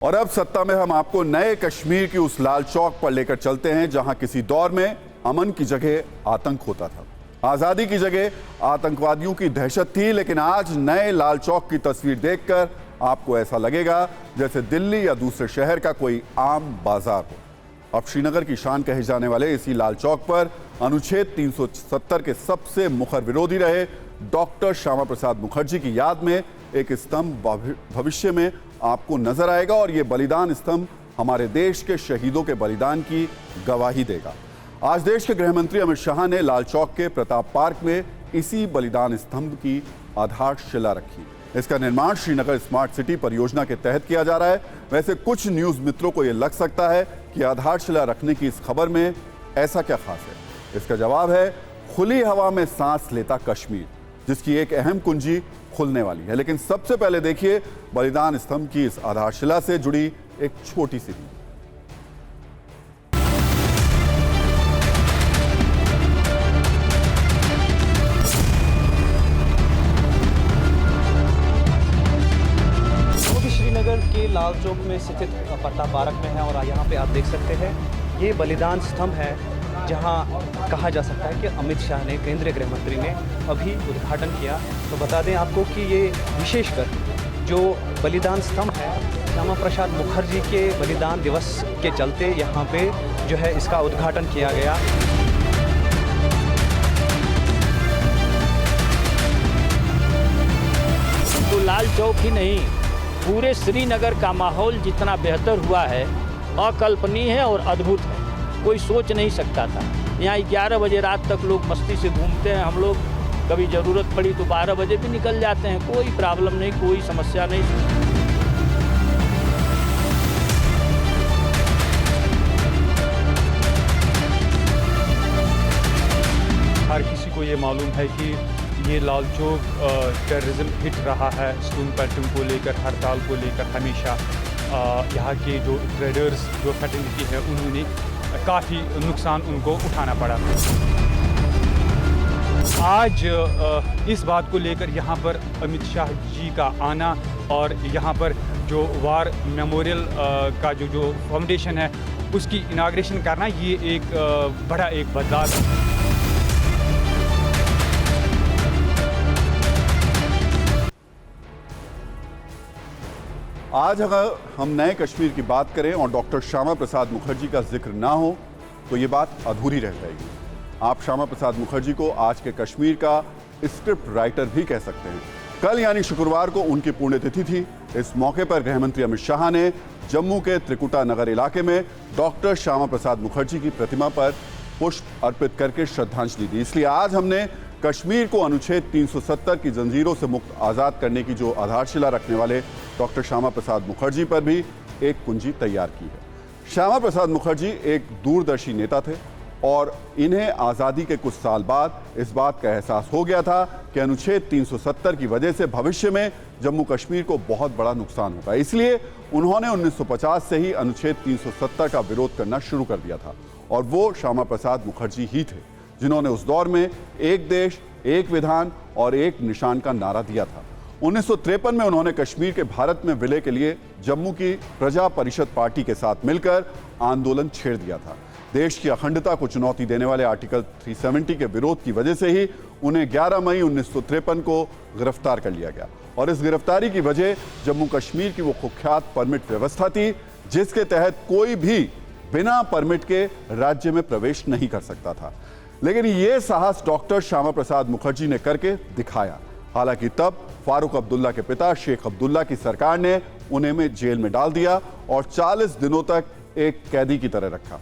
और अब सत्ता में हम आपको नए कश्मीर की उस लाल चौक पर लेकर चलते हैं जहां किसी दौर में अमन की जगह आतंक होता था, आजादी की जगह आतंकवादियों की दहशत थी। लेकिन आज नए लाल चौक की तस्वीर देखकर आपको ऐसा लगेगा जैसे दिल्ली या दूसरे शहर का कोई आम बाजार हो। अब श्रीनगर की शान कहे जाने वाले इसी लाल चौक पर अनुच्छेद 370 के सबसे मुखर विरोधी रहे डॉक्टर श्यामा प्रसाद मुखर्जी की याद में एक स्तंभ भविष्य में आपको नजर आएगा और ये बलिदान स्तंभ हमारे देश के शहीदों के बलिदान की गवाही देगा। आज देश के गृह मंत्री अमित शाह ने लाल चौक के प्रताप पार्क में इसी बलिदान स्तंभ की आधारशिला रखी। इसका निर्माण श्रीनगर स्मार्ट सिटी परियोजना के तहत किया जा रहा है। वैसे कुछ न्यूज मित्रों को यह लग सकता है कि आधारशिला रखने की इस खबर में ऐसा क्या खास है। इसका जवाब है खुली हवा में सांस लेता कश्मीर, जिसकी एक अहम कुंजी खुलने वाली है। लेकिन सबसे पहले देखिए बलिदान स्तंभ की इस आधारशिला से जुड़ी एक छोटी सी रील। श्रीनगर के लाल चौक में स्थित प्रताप पार्क में है और यहाँ पे आप देख सकते हैं ये बलिदान स्तंभ है जहां कहा जा सकता है कि अमित शाह ने, केंद्रीय गृह मंत्री ने अभी उद्घाटन किया। तो बता दें आपको कि ये विशेषकर जो बलिदान स्तंभ है श्यामा प्रसाद मुखर्जी के बलिदान दिवस के चलते यहाँ पे जो है इसका उद्घाटन किया गया। तो लाल चौक ही नहीं, पूरे श्रीनगर का माहौल जितना बेहतर हुआ है अकल्पनीय है और अद्भुत है। कोई सोच नहीं सकता था। यहाँ 11 बजे रात तक लोग मस्ती से घूमते हैं। हम लोग कभी ज़रूरत पड़ी तो 12 बजे भी निकल जाते हैं, कोई प्रॉब्लम नहीं, कोई समस्या नहीं। हर किसी को ये मालूम है कि ये लाल चौक टेररिज्म हिट रहा है, स्टोन पैटर्न को लेकर, हड़ताल को लेकर हमेशा यहाँ के जो ट्रेडर्स, जो फैटर्निटी है, उन्होंने काफ़ी नुकसान उनको उठाना पड़ा। आज इस बात को लेकर यहाँ पर अमित शाह जी का आना और यहाँ पर जो वार मेमोरियल का जो फाउंडेशन है उसकी इनाग्रेशन करना, ये एक बड़ा एक बदलाव है। आज अगर हम नए कश्मीर की बात करें और डॉक्टर श्यामा प्रसाद मुखर्जी का जिक्र ना हो तो ये बात अधूरी रह जाएगी। आप श्यामा प्रसाद मुखर्जी को आज के कश्मीर का स्क्रिप्ट राइटर भी कह सकते हैं। कल यानी शुक्रवार को उनकी पुण्यतिथि थी। इस मौके पर गृहमंत्री अमित शाह ने जम्मू के त्रिकुटा नगर इलाके में डॉक्टर श्यामा प्रसाद मुखर्जी की प्रतिमा पर पुष्प अर्पित करके श्रद्धांजलि दी। इसलिए आज हमने कश्मीर को अनुच्छेद 370 की जंजीरों से मुक्त आज़ाद करने की जो आधारशिला रखने वाले डॉक्टर श्यामा प्रसाद मुखर्जी पर भी एक कुंजी तैयार की है। श्यामा प्रसाद मुखर्जी एक दूरदर्शी नेता थे और इन्हें आज़ादी के कुछ साल बाद इस बात का एहसास हो गया था कि अनुच्छेद 370 की वजह से भविष्य में जम्मू कश्मीर को बहुत बड़ा नुकसान होगा। इसलिए उन्होंने 1950 से ही अनुच्छेद 370 का विरोध करना शुरू कर दिया था और वो श्यामा प्रसाद मुखर्जी ही थे जिन्होंने उस दौर में एक देश, एक विधान और एक निशान का नारा दिया था। 1953 में उन्होंने कश्मीर के भारत में विलय के लिए जम्मू की प्रजा परिषद पार्टी के साथ मिलकर आंदोलन छेड़ दिया था। देश की अखंडता को चुनौती देने वाले आर्टिकल 370 के विरोध की वजह से ही उन्हें 11 मई 1953 को गिरफ्तार कर लिया गया और इस गिरफ्तारी की वजह जम्मू कश्मीर की वो कुख्यात परमिट व्यवस्था थी जिसके तहत कोई भी बिना परमिट के राज्य में प्रवेश नहीं कर सकता था। लेकिन ये साहस डॉक्टर श्यामा प्रसाद मुखर्जी ने करके दिखाया। हालांकि तब फारूक अब्दुल्ला के पिता शेख अब्दुल्ला की सरकार ने उन्हें में जेल में डाल दिया और 40 दिनों तक एक कैदी की तरह रखा।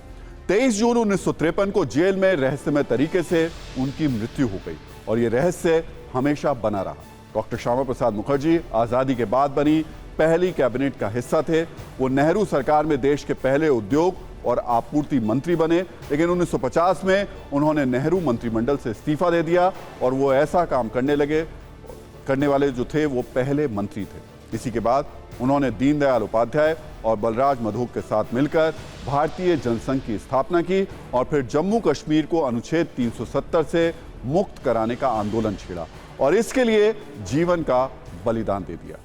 23 जून 1953 को जेल में रहस्यमय तरीके से उनकी मृत्यु हो गई और ये रहस्य हमेशा बना रहा। डॉक्टर श्यामा प्रसाद मुखर्जी आज़ादी के बाद बनी पहली कैबिनेट का हिस्सा थे। वो नेहरू सरकार में देश के पहले उद्योग और आपूर्ति मंत्री बने, लेकिन 1950 में उन्होंने नेहरू मंत्रिमंडल से इस्तीफा दे दिया और वो ऐसा काम करने वाले जो थे वो पहले मंत्री थे। इसी के बाद उन्होंने दीनदयाल उपाध्याय और बलराज मधोक के साथ मिलकर भारतीय जनसंघ की स्थापना की और फिर जम्मू कश्मीर को अनुच्छेद 370 से मुक्त कराने का आंदोलन छेड़ा और इसके लिए जीवन का बलिदान दे दिया।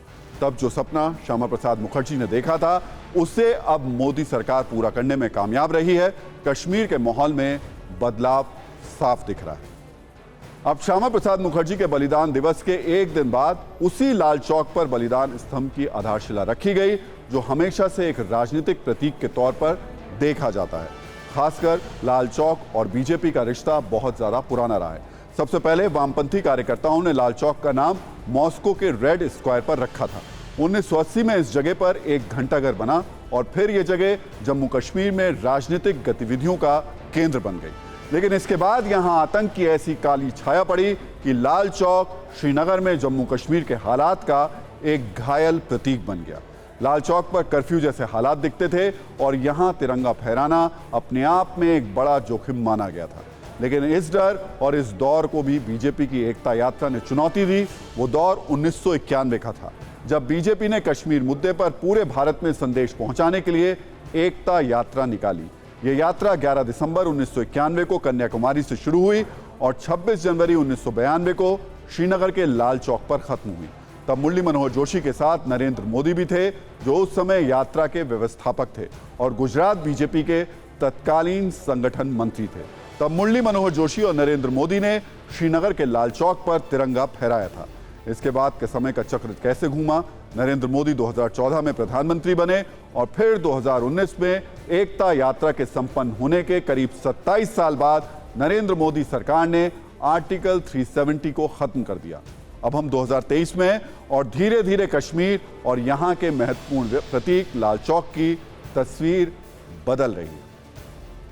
तब जो सपना श्यामा प्रसाद मुखर्जी ने देखा था उसे अब मोदी सरकार पूरा करने में कामयाब रही है। कश्मीर के माहौल में बदलाव साफ दिख रहा है। अब श्यामा प्रसाद मुखर्जी के बलिदान दिवस के एक दिन बाद उसी लाल चौक पर बलिदान स्तंभ की आधारशिला रखी गई, जो हमेशा से एक राजनीतिक प्रतीक के तौर पर देखा जाता है। खासकर लाल चौक और बीजेपी का रिश्ता बहुत ज्यादा पुराना रहा है। सबसे पहले वामपंथी कार्यकर्ताओं ने लाल चौक का नाम मॉस्को के रेड स्क्वायर पर रखा था। 1980 में इस जगह पर एक घंटाघर बना और फिर यह जगह जम्मू कश्मीर में राजनीतिक गतिविधियों का केंद्र बन गई। लेकिन इसके बाद यहां आतंक की ऐसी काली छाया पड़ी कि लाल चौक श्रीनगर में जम्मू कश्मीर के हालात का एक घायल प्रतीक बन गया। लाल चौक पर कर्फ्यू जैसे हालात दिखते थे और यहां तिरंगा फहराना अपने आप में एक बड़ा जोखिम माना गया था। लेकिन इस डर और इस दौर को भी बीजेपी की एकता यात्रा ने चुनौती दी। वो दौर 1991 का था, जब बीजेपी ने कश्मीर मुद्दे पर पूरे भारत में संदेश पहुंचाने के लिए एकता यात्रा निकाली। ये यात्रा 11 दिसंबर 1991 को कन्याकुमारी से शुरू हुई और 26 जनवरी 1992 को श्रीनगर के लाल चौक पर खत्म हुई। तब मुरली मनोहर जोशी के साथ नरेंद्र मोदी भी थे, जो उस समय यात्रा के व्यवस्थापक थे और गुजरात बीजेपी के तत्कालीन संगठन मंत्री थे। तब मुरली मनोहर जोशी और नरेंद्र मोदी ने श्रीनगर के लाल चौक पर तिरंगा फहराया था। इसके बाद के समय का चक्र कैसे घूमा? नरेंद्र मोदी 2014 में प्रधानमंत्री बने और फिर 2019 में एकता यात्रा के संपन्न होने के करीब 27 साल बाद नरेंद्र मोदी सरकार ने आर्टिकल 370 को खत्म कर दिया। अब हम 2023 में और धीरे धीरे कश्मीर और यहां के महत्वपूर्ण प्रतीक लाल चौक की तस्वीर बदल रही है।